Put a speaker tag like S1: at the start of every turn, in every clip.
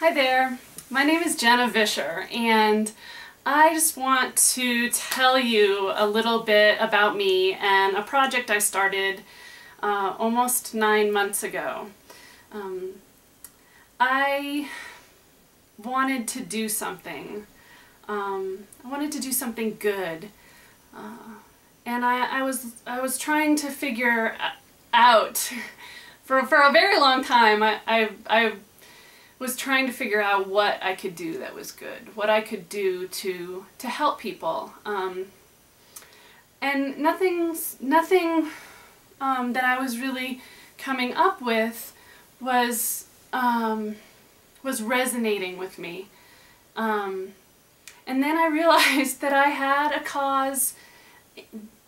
S1: Hi there, my name is JennaVisscher, and I just want to tell you a little bit about me and a project I started almost 9 months ago. I wanted to do something. I wanted to do something good, and I was trying to figure out for a very long time. I was trying to figure out what I could do that was good, what I could do to help people, and nothing that I was really coming up with was resonating with me. And then I realized that I had a cause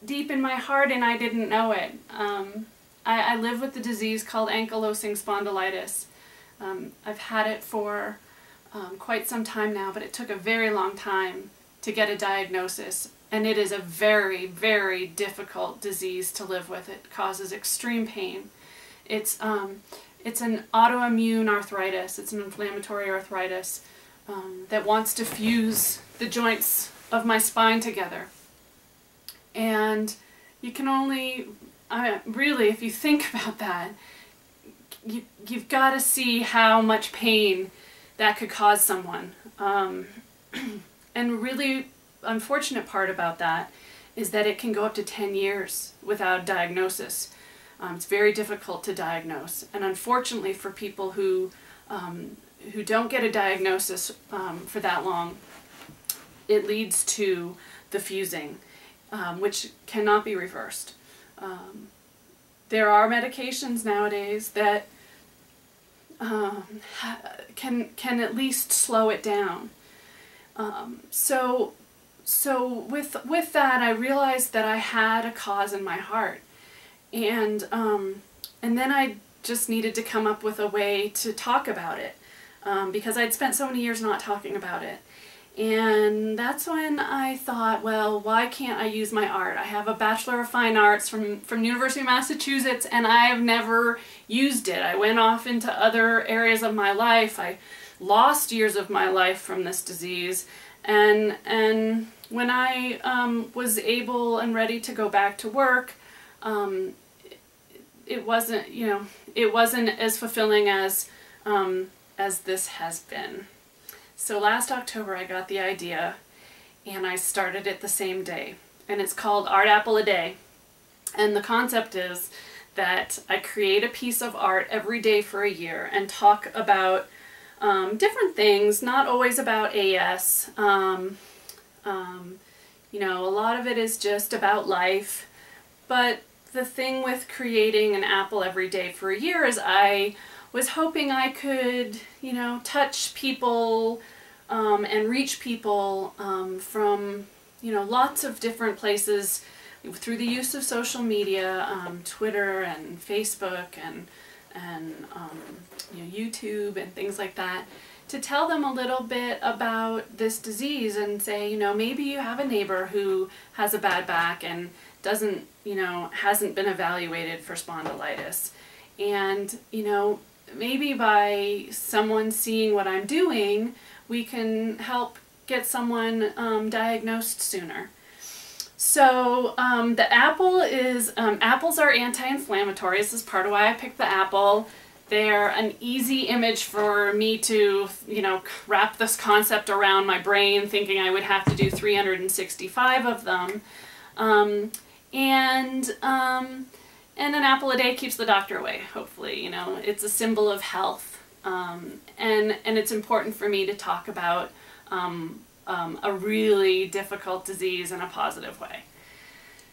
S1: deep in my heart and I didn't know it. I live with a disease called ankylosing spondylitis. I've had it for quite some time now, but it took a very long time to get a diagnosis, and it is a very, very difficult disease to live with. It causes extreme pain. It's an autoimmune arthritis. It's an inflammatory arthritis that wants to fuse the joints of my spine together. And you can only, really, if you think about that, you've got to see how much pain that could cause someone. And really unfortunate part about that is that it can go up to 10 years without diagnosis. It's very difficult to diagnose, and unfortunately for people who don't get a diagnosis for that long, it leads to the fusing, which cannot be reversed. There are medications nowadays that can at least slow it down. So with that, I realized that I had a cause in my heart, and then I just needed to come up with a way to talk about it, because I'd spent so many years not talking about it. And that's when I thought, well, why can't I use my art? I have a Bachelor of Fine Arts from University of Massachusetts, and I have never used it. I went off into other areas of my life. I lost years of my life from this disease, and when I was able and ready to go back to work, it wasn't, it wasn't as fulfilling as this has been. So last October I got the idea and I started it the same day, and it's called Art Apple a Day. And the concept is that I create a piece of art every day for a year and talk about different things, not always about AS. A lot of it is just about life, but the thing with creating an apple every day for a year is I was hoping I could, touch people and reach people from, lots of different places through the use of social media, Twitter and Facebook and YouTube and things like that, to tell them a little bit about this disease and say, maybe you have a neighbor who has a bad back and doesn't, hasn't been evaluated for spondylitis. And, maybe by someone seeing what I'm doing, we can help get someone diagnosed sooner. So the apple is, apples are anti-inflammatory. This is part of why I picked the apple. They're an easy image for me to, wrap this concept around my brain, thinking I would have to do 365 of them. And an apple a day keeps the doctor away, hopefully. It's a symbol of health. And it's important for me to talk about a really difficult disease in a positive way.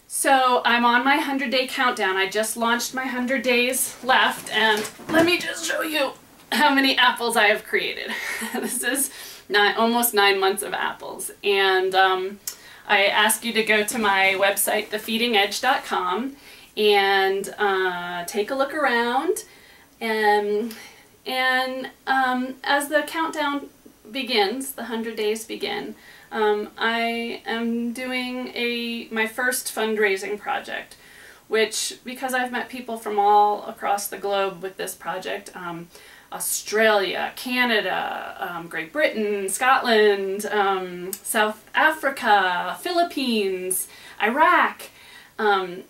S1: So I'm on my 100-day countdown. I just launched my 100 days left, and let me just show you how many apples I have created. This is almost 9 months of apples. And I ask you to go to my website, thefeedingedge.com, and take a look around. And as the countdown begins, the 100 days begin, I am doing my first fundraising project, which, because I've met people from all across the globe with this project, Australia, Canada, Great Britain, Scotland, South Africa, Philippines, Iraq, and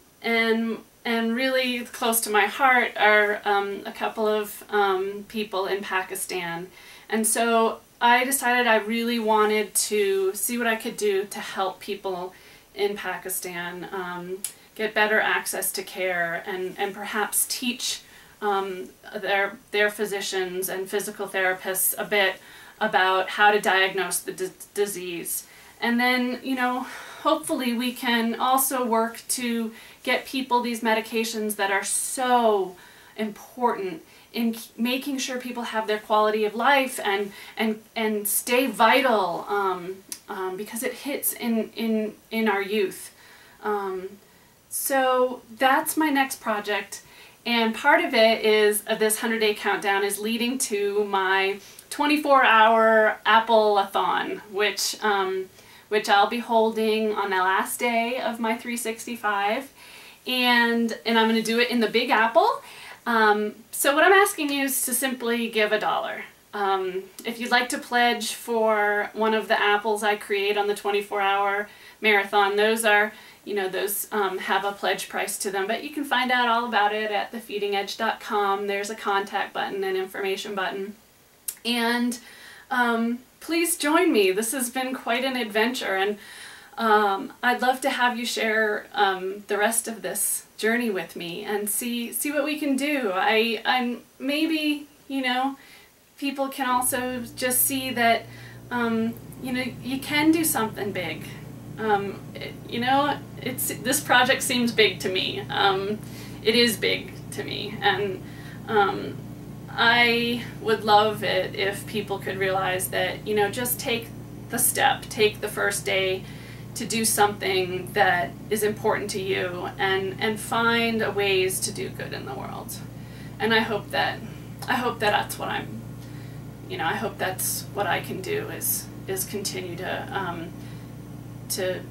S1: really close to my heart are a couple of people in Pakistan. And so I decided I really wanted to see what I could do to help people in Pakistan get better access to care, and perhaps teach their physicians and physical therapists a bit about how to diagnose the disease. And then, you know, hopefully we can also work to get people these medications that are so important in making sure people have their quality of life and stay vital, because it hits in our youth. So that's my next project, and part of it is this 100-day countdown is leading to my 24-hour Apple-a-thon, which I'll be holding on the last day of my 365, and I'm going to do it in the Big Apple. So what I'm asking you is to simply give $1. If you'd like to pledge for one of the apples I create on the 24-hour marathon, those are, you know, those have a pledge price to them, but you can find out all about it at thefeedingedge.com. There's a contact button and information button. And please join me. This has been quite an adventure, and I'd love to have you share the rest of this journey with me and see what we can do. I'm maybe, you know, people can also just see that you know, you can do something big. You know, this project seems big to me. It is big to me, and I would love it if people could realize that, you know, just take the step, take the first day to do something that is important to you, and find ways to do good in the world. And I hope that's what I'm, you know, I hope that's what I can do is continue to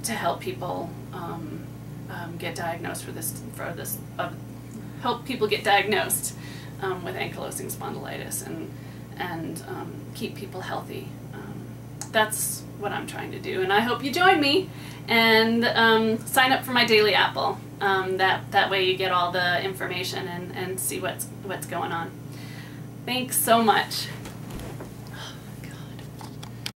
S1: help people get diagnosed help people get diagnosed with ankylosing spondylitis, and keep people healthy. That's what I'm trying to do, and I hope you join me and sign up for my daily apple. That way you get all the information and see what's going on. Thanks so much.